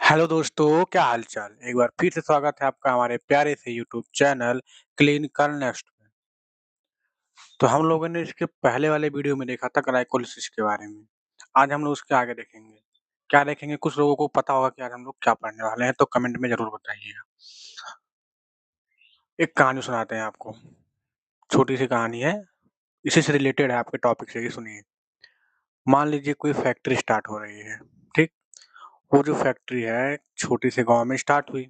Hello दोस्तों, क्या हाल-चाल? एक बार फिर से स्वागत है आपका हमारे प्यारे से यूट्यूब चैनल क्लिनिकल नेक्स्ट में। तो हम लोगों ने इसके पहले वाले वीडियो में देखा था ग्लाइकोलिसिस के बारे में। आज हम लोग उसके आगे देखेंगे। क्या देखेंगे? कुछ लोगों को पता होगा कि आज हम लोग क्या पढ़ने वाले हैं, तो कमेंट में ज़रूर बताइएगा। एक कहानी सुनाते हैं आपको, छोटी-सी कहानी है, इसी से रिलेटेड है आपके टॉपिक से, ये सुनिए। मान लीजिए कोई फैक्ट्री स्टार्ट हो रही है, ठीक? वो जो फैक्ट्री है, छोटे से गाँव में स्टार्ट हुई।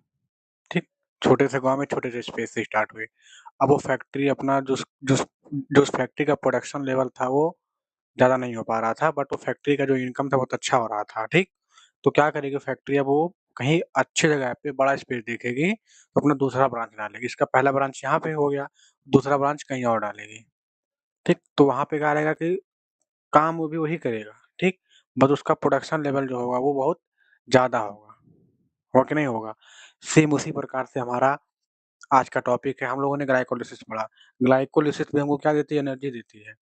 ठीक, छोटे से गाँव में छोटे से स्पेस से स्टार्ट हुई। अब वो फैक्ट्री अपना जो उस फैक्ट्री का प्रोडक्शन लेवल था वो ज़्यादा नहीं हो पा रहा था, बट वो फैक्ट्री का जो इनकम था बहुत अच्छा हो रहा था, ठीक? तो क्या करेगी फैक्ट्री, अब वो कहीं अच्छी जगह पे बड़ा स्पेस देखेगी, तो अपना दूसरा ब्रांच डालेगी। इसका पहला ब्रांच यहाँ पे हो गया, दूसरा ब्रांच कहीं और डालेगी, ठीक? तो वहाँ पे क्या रहेगा कि काम वो भी वही करेगा, ठीक? बस उसका प्रोडक्शन लेवल जो होगा वो बहुत ज़्यादा होगा। होगा कि नहीं होगा? सेम उसी प्रकार से हमारा आज का टॉपिक है, हम लोगों ने ग्लाइकोलिसिस पढ़ा। ग्लाइकोलिसिस भी हमको क्या देती है? एनर्जी देती है।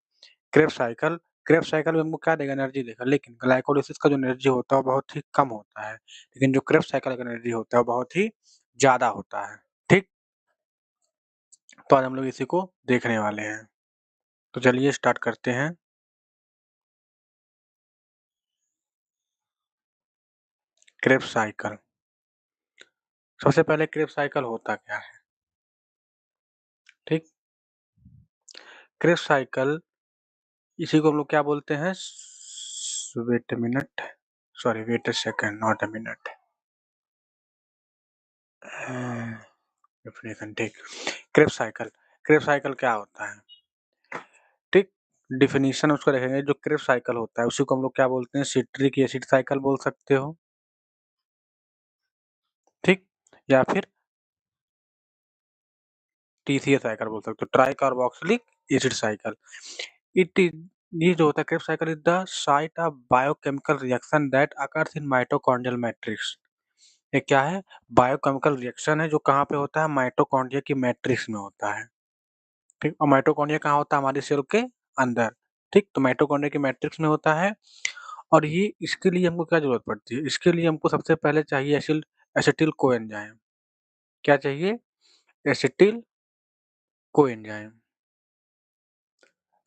क्रेब्स साइकिल भी हमको क्या देगा? एनर्जी देगा। लेकिन ग्लाइकोलिसिस का जो एनर्जी होता है वो बहुत ही कम होता है। लेकिन जो क्रेब्स साइकिल का एनर्जी होता है वो बहुत ही ज़्यादा होता है। ठीक? तो आज हम लोग इसी को देखने वाले हैं। तो चलिए स्टार्ट करते हैं। Krebs cycle. सबसे पहले क्रेब्स साइकिल होता क्या है? ठीक? क्रेब्स साइकिल इसी को हम लोग क्या बोलते हैं? Wait a minute, sorry wait a second not a minute. Definition ठीक। क्रेब्स साइकिल क्या होता है? ठीक, डेफिनेशन उसको देखेंगे। जो क्रेब्स साइकिल होता है उसी को हम लोग क्या बोलते हैं? सिट्रिक एसिड साइकिल बोल सकते हो, ठीक? या फिर टीसीए साइकिल बोल सकते हो, try carboxylic acid cycle. It is ये जो होता है Krebs cycle is the site of biochemical reaction that occurs in mitochondrial matrix. ये क्या है? बायोकेमिकल रिएक्शन है जो कहाँ पे होता है? माइटोकॉन्ड्रिया की मैट्रिक्स में होता है, ठीक? और माइटोकॉन्ड्रिया कहाँ होता है? हमारी सेल के अंदर, ठीक? तो माइटोकॉन्ड्रिया की मैट्रिक्स में होता है। और ये इसके लिए हमको क्या ज़रूरत पड़ती है? इसके लिए हमको सबसे पहले चाहिए एसिटिल कोएंजाइम। क्या चाहिए? एसिटिल कोएंजाइम,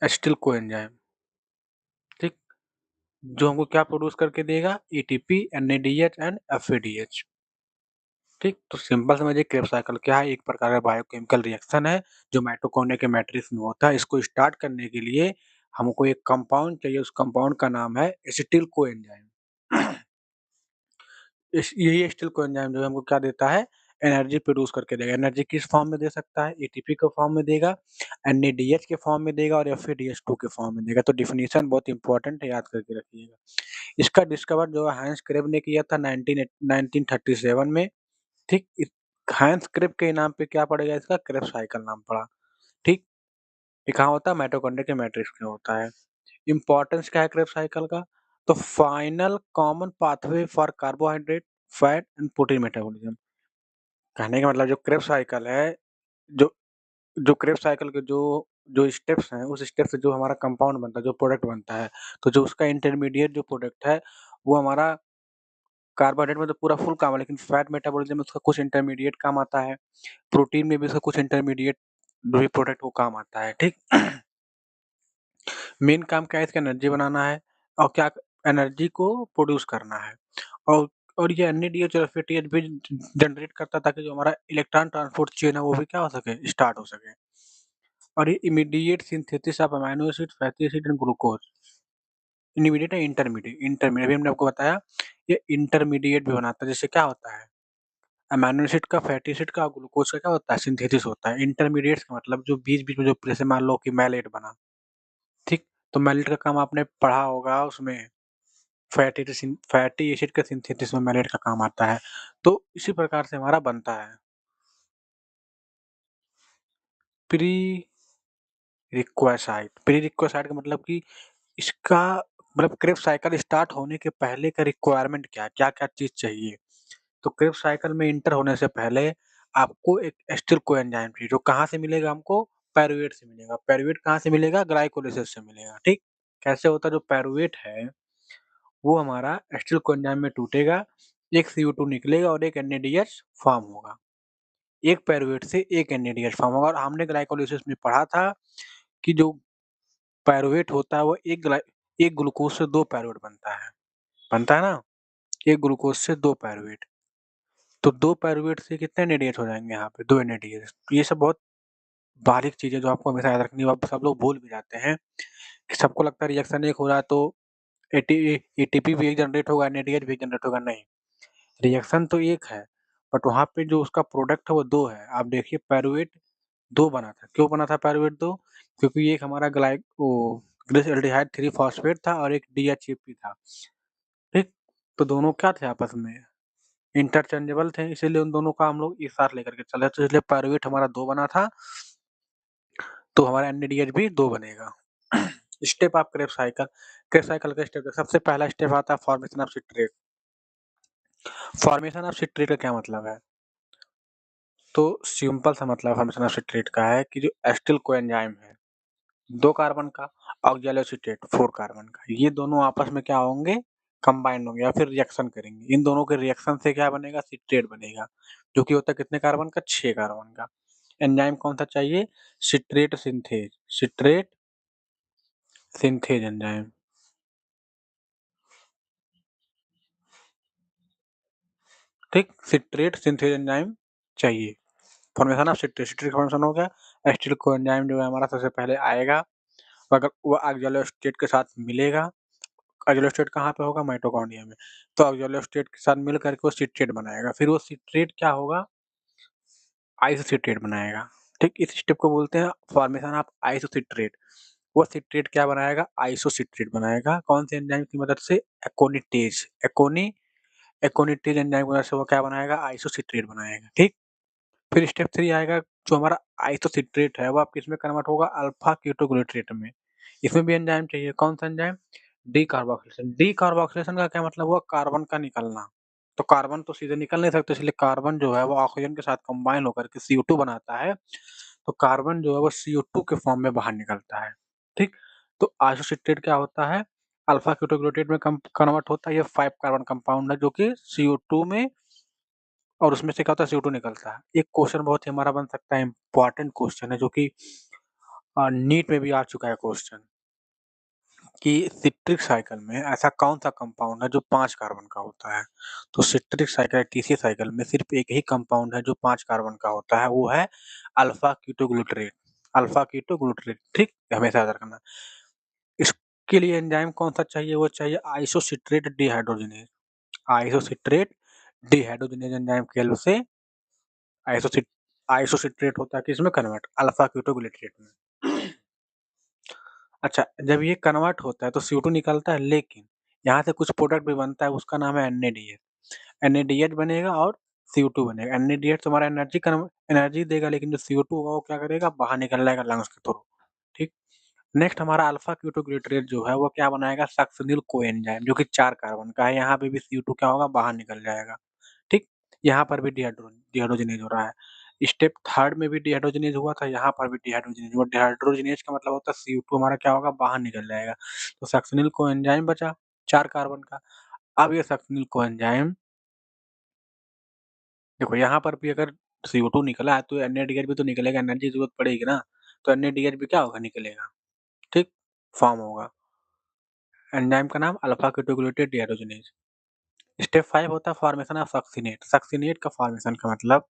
एसिटिल कोएंजाइम, ठीक? जो हमको क्या प्रोड्यूस करके देगा? एटीपी, एनएडीएच एंड एफएडीएच, ठीक? तो सिंपल समझिए क्रेब्स साइकिल क्या है? एक प्रकार का बायोकेमिकल रिएक्शन है जो माइटोकॉन्ड्रिया के मैट्रिक्स में होता है। इसको स्टार्ट करने के लिए हमको एक कंपाउंड चाहिए, उस कंपाउंड का नाम है एसिटिल कोएंजाइम। इस यही एसिटिल कोएंजाइम जो है हमको क्या देता है? एनर्जी प्रोड्यूस करके देगा। एनर्जी किस फॉर्म में दे सकता है? एटीपी के फॉर्म में देगा, एनएडीएच के फॉर्म में देगा और एफएडीएच2 के फॉर्म में देगा। तो डेफिनिशन बहुत इंपॉर्टेंट है, याद करके रखिएगा। इसका डिस्कवर जो है हांस क्रेब ने किया था 1937 में, ठीक? हांस क्रेब के नाम पे क्या पड़ेगा? इसका क्रेब्स साइकिल नाम पड़ा, ठीक? ये कहाँ होता है? माइटोकॉन्ड्रिया के मैट्रिक्स में होता है। इम्पोर्टेंस क्या है क्रेब्स साइकिल का? तो final common pathway for carbohydrate, fat and protein metabolism. कहने का मतलब जो क्रेब्स साइकिल है, जो जो क्रेब्स साइकिल के जो जो स्टेप्स हैं, उस स्टेप से जो हमारा कंपाउंड बनता है, जो प्रोडक्ट बनता है, तो जो उसका इंटरमीडिएट जो प्रोडक्ट है, वो हमारा कार्बोहाइड्रेट में तो पूरा फुल काम है, लेकिन फैट मेटाबॉलिज्म में उसका कुछ इंटरमीडिएट काम आता है। प्रोटीन में भी उसका कुछ इंटरमीडिएट जो भी प्रोडक्ट वो काम आता है, ठीक? मेन काम क्या है? इसका एनर्जी बनाना है और क्या एनर्जी को प्रोड्यूस करना है। और और ये एनएडीएच और एफएटीएच भी जनरेट करता है ताकि जो हमारा इलेक्ट्रॉन ट्रांसपोर्ट चेन है वो भी क्या हो सके? स्टार्ट हो सके। और ये immediate synthesis of amino acid, fatty acid and glucose. Immediate है इंटरमीडिएट, इंटरमीडिएट अभी हमने आपको बताया, ये इंटरमीडिएट भी बनाता है। जैसे क्या होता है? अमीनो एसिड का, फैटी एसिड का और ग्लूकोज का क्या होता है? सिंथेसिस होता है। इंटरमीडिएट्स का मतलब जो बीच-बीच में जो जैसे मान लो कि मैलेट बना, ठीक? तो मैलेट का काम आपने पढ़ा होगा उसमें, फैटी एसिड का सिंथेसिस में मैलेट का काम आता है। तो इसी प्रकार से हमारा बनता है। प्री प्री रिक्वेसाइड का मतलब कि इसका मतलब क्रेब्स साइकिल स्टार्ट होने के पहले का रिक्वायरमेंट क्या है? क्या-क्या चीज़ चाहिए? तो क्रेब्स साइकिल में एंटर होने से पहले आपको एक एसिटिल कोएंजाइम चाहिए, जो कहाँ से मिलेगा हमको? पायरूवेट से मिलेगा। पायरूवेट कहाँ से मिलेगा? ग्लाइकोलिसिस से मिलेगा, ठीक? कैसे होता है? जो पायरूवेट है वो हमारा एसिटिल कोएंजाइम में टूटेगा एक CO2 निकलेगा और एक NADH फॉर्म होगा। एक पायरूवेट से एक NADH फॉर्म होगा और हमने ग्लाइकोलिसिस में पढ़ा था कि जो पायरूवेट होता है वो एक ग्लूकोज से 2 पायरूवेट बनता है ना? एक ग्लूकोज से 2 पायरूवेट। तो 2 पायरूवेट से कितने NADH हो जाएँगे यहाँ पे? 2 NADH। तो ये सब बहुत बारीक चीज़ें जो आपको हमेशा याद रखनी है, सब लोग भूल भी जाते हैं कि सबको लगता है रिएक्शन एक हो रहा है तो एटी एटीपी भी एक जनरेट होगा, NADH भी एक जनरेट होगा, नहीं। रिएक्शन तो एक है, बट वहाँ पे जो उसका प्रोडक्ट है वो 2 है। आप देखिए पायरूवेट 2 बना था। क्यों बना था पायरूवेट 2? क्योंकि एक हमारा ग्लिसरॉल्डिहाइड 3 फॉस्फेट था और एक DHAP था, ठीक? तो दोनों क्या थे आपस में? इंटरचेंजेबल थे, इसीलिए उन दोनों का हम लोग एक साथ लेकर के चले, तो इसलिए पायरूवेट हमारा 2 बना था, तो हमारा NADH भी 2 बनेगा। स्टेप ऑफ क्रेब्स साइकिल का स्टेप सबसे पहला स्टेप आता है formation of citrate. Formation of citrate का क्या मतलब है? तो सिंपल सा मतलब फॉर्मेशन ऑफ सिट्रेट का है कि जो एसिटिल कोएंजाइम है 2 कार्बन का, ऑक्सैलोसिटेट 4 कार्बन का, ये दोनों आपस में क्या होंगे? कंबाइन होंगे या फिर रिएक्शन करेंगे। इन दोनों के रिएक्शन से क्या बनेगा? सिट्रेट बनेगा, जो कि होता है कितने कार्बन का? 6 कार्बन का। एंजाइम कौन सा चाहिए? Citrate synthase enzyme. ठीक, सिट्रेट सिंथेज एंजाइम चाहिए। फॉर्मेशन ऑफ सिट्रेट का फॉर्मेशन हो गया। एसिटिल कोएंजाइम जो है हमारा सबसे पहले आएगा, अगर वो ऑक्सैलोसिटेट के साथ मिलेगा, ऑक्सैलोसिटेट कहाँ पे होगा? माइटोकॉन्ड्रिया में। तो ऑक्सैलोसिटेट के साथ मिल करके वो सिट्रेट बनाएगा, फिर वो सिट्रेट क्या होगा? आइसोसिट्रेट बनाएगा। ठीक, इस स्टेप को बोलते हैं फॉर्मेशन ऑफ आइसोसिट्रेट। वो सिट्रेट क्या बनाएगा? आइसोसिट्रेट बनाएगा। कौन से एंजाइम की मदद से? एकोनिटेज एकोनिटेज एंजाइम की मदद से वो क्या बनाएगा? आइसोसिट्रेट बनाएगा। ठीक, फिर स्टेप 3 आएगा, जो हमारा आइसोसिट्रेट है वो अब किसमें कन्वर्ट होगा? अल्फा कीटोग्लूट्रेट में। इसमें भी एंजाइम चाहिए। कौन सा एंजाइम? डीकार्बोक्सिलेशन। डीकार्बोक्सिलेशन का क्या मतलब हुआ? कार्बन का निकलना। तो कार्बन तो सीधे निकल नहीं सकते, इसलिए कार्बन जो है वो ऑक्सीजन के साथ कंबाइन होकर के CO2 बनाता है। तो कार्बन जो है वो CO2 के फॉर्म में बाहर निकलता है। ठीक, तो आइसोसिट्रेट क्या होता है? अल्फा कीटोग्लूट्रेट में कन्वर्ट होता है। ये 5 कार्बन कंपाउंड है जो कि CO2 में, और उसमें से क्या होता है? CO2 निकलता है। एक क्वेश्चन बहुत ही हमारा बन सकता है, इंपॉर्टेंट क्वेश्चन है, जो कि नीट में भी आ चुका है क्वेश्चन, कि सिट्रिक साइकिल में ऐसा कौन सा कंपाउंड है जो 5 कार्बन का होता है? तो सिट्रिक साइकिल TC साइकिल में सिर्फ एक ही कंपाउंड है जो 5 कार्बन का होता है, वो है अल्फा कीटोग्लूट्रेट। अल्फा कीटोग्लूट्रेट, ठीक, हमेशा याद रखना। इसके लिए एंजाइम कौन सा चाहिए? वो चाहिए isocitrate dehydrogenase. Isocitrate dehydrogenase enzyme की हेल्प से आइसोसिट आइसोसिट्रेट होता है किसमें कन्वर्ट? अल्फा कीटोग्लूट्रेट में। अच्छा, जब ये कन्वर्ट होता है तो CO2 निकलता है, लेकिन यहाँ से कुछ प्रोडक्ट भी बनता है, उसका नाम है NADH। NADH बनेगा और CO2 बनेगा। NADH तुम्हारा एनर्जी देगा, लेकिन जो CO2 होगा वो क्या करेगा? बाहर निकल जाएगा लंग्स के थ्रू। ठीक, नेक्स्ट हमारा अल्फा कीटोग्लूट्रेट जो है वो क्या बनाएगा? सक्सिनिल कोएंजाइम, जो कि 4 कार्बन का है। यहाँ पे भी CO2 क्या होगा? बाहर निकल जाएगा। ठीक, यहाँ पर भी डिहाइड्रोजनेज हो रहा है। स्टेप थर्ड में भी डिहाइड्रोजनेज हुआ था, यहाँ पर भी डिहाइड्रोजनेज हुआ। डिहाइड्रोजनेज का मतलब होता है CO2 हमारा क्या होगा? बाहर निकल जाएगा। तो सक्सिनिल कोएंजाइम बचा 4 कार्बन का। अब ये सक्सिनिल कोएंजाइम, देखो यहाँ पर भी अगर CO2 निकला है तो NADH भी तो निकलेगा, एनर्जी की जरूरत पड़ेगी ना, तो NADH भी क्या होगा? निकलेगा। ठीक, फॉर्म होगा। एंजाइम का नाम अल्फा कीटोग्लूटेट डिहाइड्रोजनेज। स्टेप 5 होता है फॉर्मेशन ऑफ सक्सिनेट। सक्सिनेट का फॉर्मेशन का मतलब,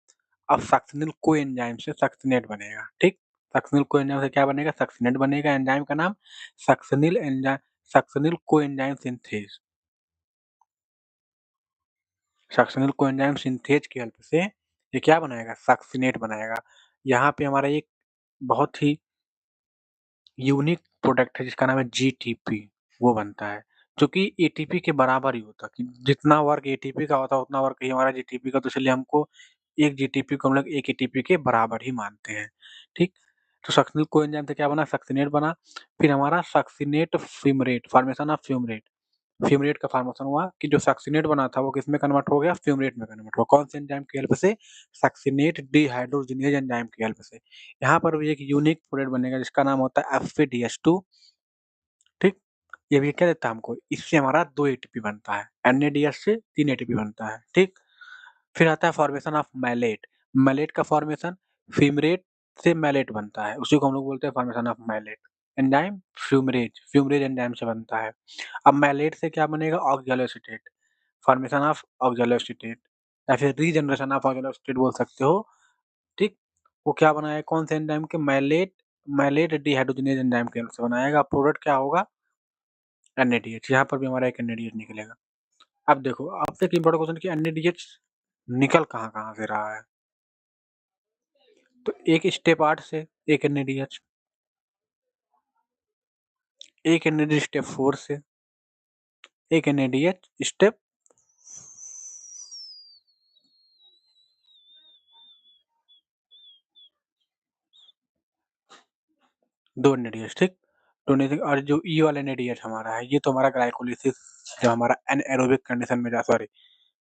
अब सक्सिनिल कोएंजाइम से सक्सिनेट बनेगा। ठीक, सक्सिनिल कोएंजाइम से क्या बनेगा? सक्सिनेट बनेगा। एंजाइम का नाम succinyl coenzyme synthase. Succinyl coenzyme synthase की हेल्प से ये क्या बनाएगा? सक्सिनेट बनाएगा। यहाँ पे हमारा एक बहुत ही यूनिक प्रोडक्ट है जिसका नाम है GTP, वो बनता है, जो कि ATP के बराबर ही होता है। कि जितना वर्क ATP का होता है उतना वर्क ही हमारा GTP का, तो इसलिए हमको एक GTP को हम लोग एक ATP के बराबर ही मानते हैं। ठीक, तो सक्सिनिल कोएंजाइम से क्या बना? सक्सिनेट बना। फिर हमारा succinate fumarate, formation of fumarate. Fumarate का फॉर्मेशन हुआ कि जो सक्सिनेट बना था वो किसमें कन्वर्ट हो गया? फ्यूमरेट में कन्वर्ट हुआ। कौन से एंजाइम की हेल्प से? सक्सिनेट डिहाइड्रोजिनेज एंजाइम की हेल्प से। यहाँ पर भी एक यूनिक प्रोडक्ट बनेगा जिसका नाम होता है FADH2। ठीक, ये भी क्या देता है हमको, इससे हमारा 2 एटीपी बनता है, NADH से 3 एटीपी बनता है, ठीक? फिर आता है फॉर्मेशन ऑफ मैलेट। मैलेट का फॉर्मेशन फ्यूमरेट से मैलेट बनता है, उसी को हम लोग बोलते हैं formation of malate. Enzyme fumarase, fumarase enzyme से बनता है। अब मैलेट से क्या बनेगा, ऑक्सैलोएसीटेट, फॉर्मेशन ऑफ ऑक्सैलोएसीटेट या फिर रीजनरेशन ऑफ ऑक्सैलोएसीटेट बोल सकते हो, ठीक? वो क्या बनाएगा, कौन से एंजाइम के, मैलेट, मैलेट डिहाइड्रोजनेज एंजाइम के से बनाएगा। प्रोडक्ट क्या होगा, NADH। यहाँ पर भी हमारा एक NADH निकलेगा। अब देखो, आपसे एक इम्पोर्टेंट क्वेश्चन कि NADH निकल कहाँ-कहाँ से रहा है? तो एक स्टेप 8 से एक NADH, एक NADH स्टेप 4 से, एक NADH स्टेप 2 NADH, ठीक? डोनेटिंग, और जो ई वाला NADH हमारा है, ये तो हमारा ग्लाइकोलिसिस, जब हमारा एनाएरोबिक कंडीशन में सॉरी,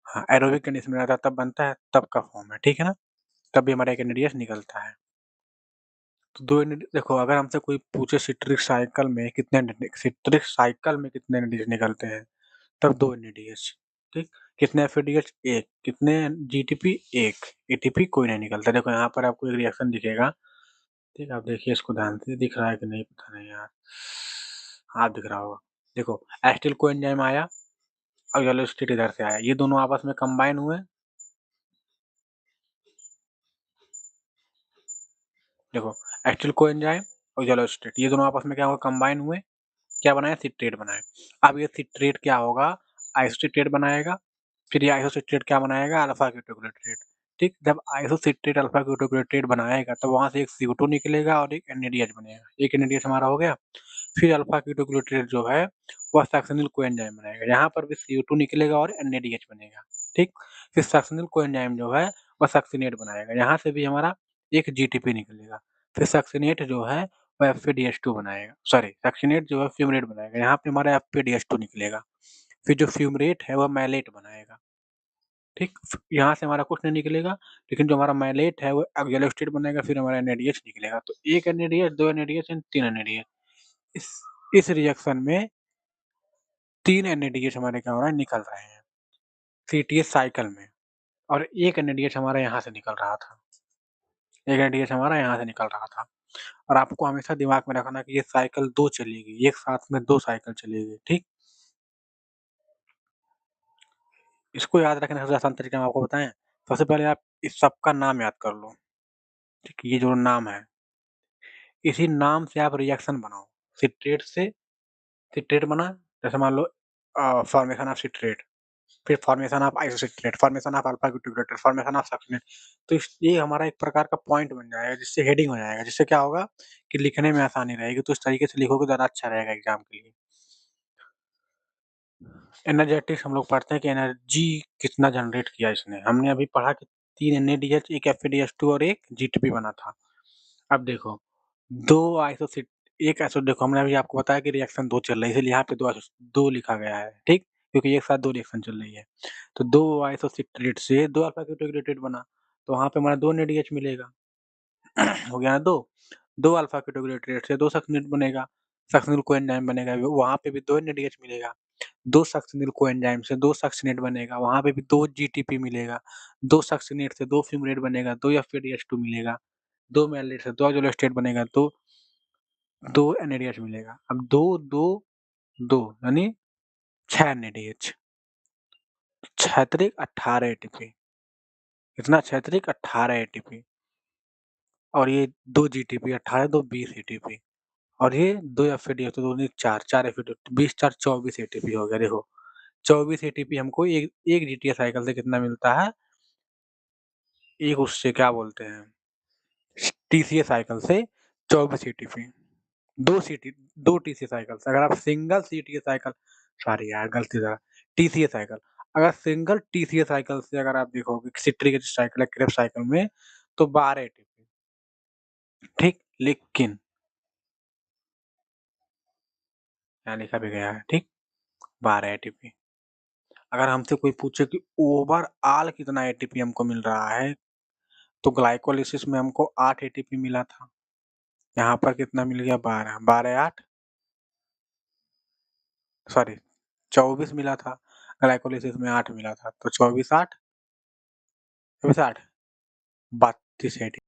हाँ, एरोबिक कंडीशन में रहता है तब बनता है, तब का फॉर्म है, ठीक है ना? तब भी हमारा एक NADH निकलता है। तो 2 NAD देखो, अगर हमसे कोई पूछे सिट्रिक साइकिल में कितने NADH निकलते हैं, तब 2 NADH, ठीक? कितने FADH, 1, कितने GTP, 1, ATP कोई नहीं निकलता। देखो यहाँ पर आपको एक रिएक्शन दिखेगा, ठीक है? आप देखिए इसको ध्यान से, दिख रहा है कि नहीं पता नहीं यार, हाँ दिख रहा होगा। देखो, एसिटिल कोएंजाइम आया और वेलोसिटी इधर से आया, ये दोनों आपस में कंबाइन हुए। देखो, एसिटिल कोएंजाइम और वेलोसिटी, ये दोनों आपस में क्या हुआ, कंबाइन हुए, क्या बनाया, सिट्रेट बनाया। अब ये सिट्रेट क्या होगा, आइसोसिट्रेट बनाएगा, फिर ये आइसोसिट्रेट क्या बनाएगा, अल्फा कीटोग्लूटारेट, ठीक? जब आइसोसिट्रेट अल्फा कीटोग्लूटारेट बनाएगा तो वहां से एक CO2 निकलेगा और एक NADH बनेगा। एक NADH हमारा हो गया। फिर अल्फा कीटोग्लूटारेट जो है वह सक्सिनिल कोएंजाइम बनाएगा, यहाँ पर भी CO2 निकलेगा और NADH बनेगा, ठीक? फिर सक्सिनिल कोएंजाइम जो है वह सक्सिनेट बनाएगा, यहाँ से भी हमारा एक GTP निकलेगा। फिर सक्सिनेट जो है वो FADH2 बनाएगा, सॉरी सक्सिनेट जो है फ्यूमरेट बनाएगा, यहाँ पे हमारा FADH2 निकलेगा। फिर जो फ्यूमरेट है वह मैलेट बनाएगा, ठीक? यहाँ से हमारा कुछ नहीं निकलेगा, लेकिन जो हमारा मैलेट है वो ऑक्सैलोएसीटेट बनेगा, फिर हमारा NADH निकलेगा। तो 1 NADH, 2 NADH एंड 3 NADH। इस इस रिएक्शन में 3 NADH हमारे क्या हो रहा है, निकल रहे हैं CTS साइकिल में, और 1 NADH हमारा यहाँ से निकल रहा था। 1 NADH हमारा यहाँ से निकल रहा था। और आपको हमेशा दिमाग में रखना कि ये साइकिल 2 चलेगी, एक साथ में 2 साइकिल चलेगी, ठीक? इसको याद रखने का सबसे आसान तरीका हम आपको बताएँ? सबसे पहले आप इस सबका नाम याद कर लो, ठीक? ये जो नाम है, इसी नाम से आप रिएक्शन बनाओ। सिट्रेट से सिट्रेट बना, जैसे मान लो फॉर्मेशन ऑफ सिट्रेट, फिर formation of isocitrate, formation of alpha ketoglutarate, formation of succinate. तो ये हमारा एक प्रकार का पॉइंट बन जाएगा, जिससे हेडिंग हो जाएगा, जिससे क्या होगा कि लिखने में आसानी रहेगी। तो इस तरीके से लिखोगे ज़्यादा अच्छा रहेगा एग्जाम के लिए। एनर्जेटिक्स हम लोग पढ़ते हैं कि एनर्जी कितना जनरेट किया इसने। हमने अभी पढ़ा कि 3 NADH, एक FADH2 और एक GTP बना था। अब देखो, 2 आइसोसिट एक आइसो देखो, हमने अभी आपको बताया कि रिएक्शन 2 चल रही है, इसलिए यहाँ पे 2 लिखा गया है, ठीक? क्योंकि एक साथ 2 रिएक्शन चल रही है। तो 2 आइसोसिट्रेट से 2 अल्फा कीटोग्लूटारेट बना, तो वहाँ पे हमारा 2 NADH मिलेगा। हो गया ना 2? 2 अल्फा कीटोग्लूटारेट से 2 सक्सिनेट बनेगा, सक्सिनिल कोएंजाइम बनेगा, वहाँ पे भी 2 NADH मिलेगा। 2 सक्सिनिल कोएंजाइम से 2 सक्सिनेट बनेगा, वहाँ पे भी 2 GTP मिलेगा। 2 सक्सिनेट से 2 फ्यूमरेट बनेगा, 2 FADH2 मिलेगा। 2 मैलेट से 2 आइसोलेटेड बनेगा, 2 NADH मिलेगा। अब 2, 2, 2 यानी 6 NADH, क्षैतिज 18 ATP, कितना क्षैतिज 18 ATP, और ये 2 GTP 18, 2 20 ATP, और ये 2 FADH, तो 2 दूनी 4, 4 FADH, 20 4 24 ATP हो गया। देखो, 24 एटीपी हमको एक जीटीए साइकिल से कितना मिलता है, एक उससे क्या बोलते हैं, टीसीए साइकिल से 24 एटीपी, दो टीसीए साइकिल से। अगर आप सिंगल सीटीए साइकिल, सॉरी यार गलती से, टीसीए साइकिल, अगर सिंगल टीसीए साइकिल से अगर आप देखोगे सिट्रिक एसिड साइकिल है, क्रेब्स साइकिल में, तो 12 एटीपी, ठीक? लेकिन यहाँ लिखा भी गया है, ठीक, 12 एटीपी। अगर हमसे कोई पूछे कि ओवरऑल कितना एटीपी हमको मिल रहा है, तो ग्लाइकोलिसिस में हमको 8 एटीपी मिला था। यहाँ पर कितना मिल गया, 12, 12 8 सॉरी 24 मिला था, ग्लाइकोलिसिस में 8 मिला था, तो 24 8 32 एटीपी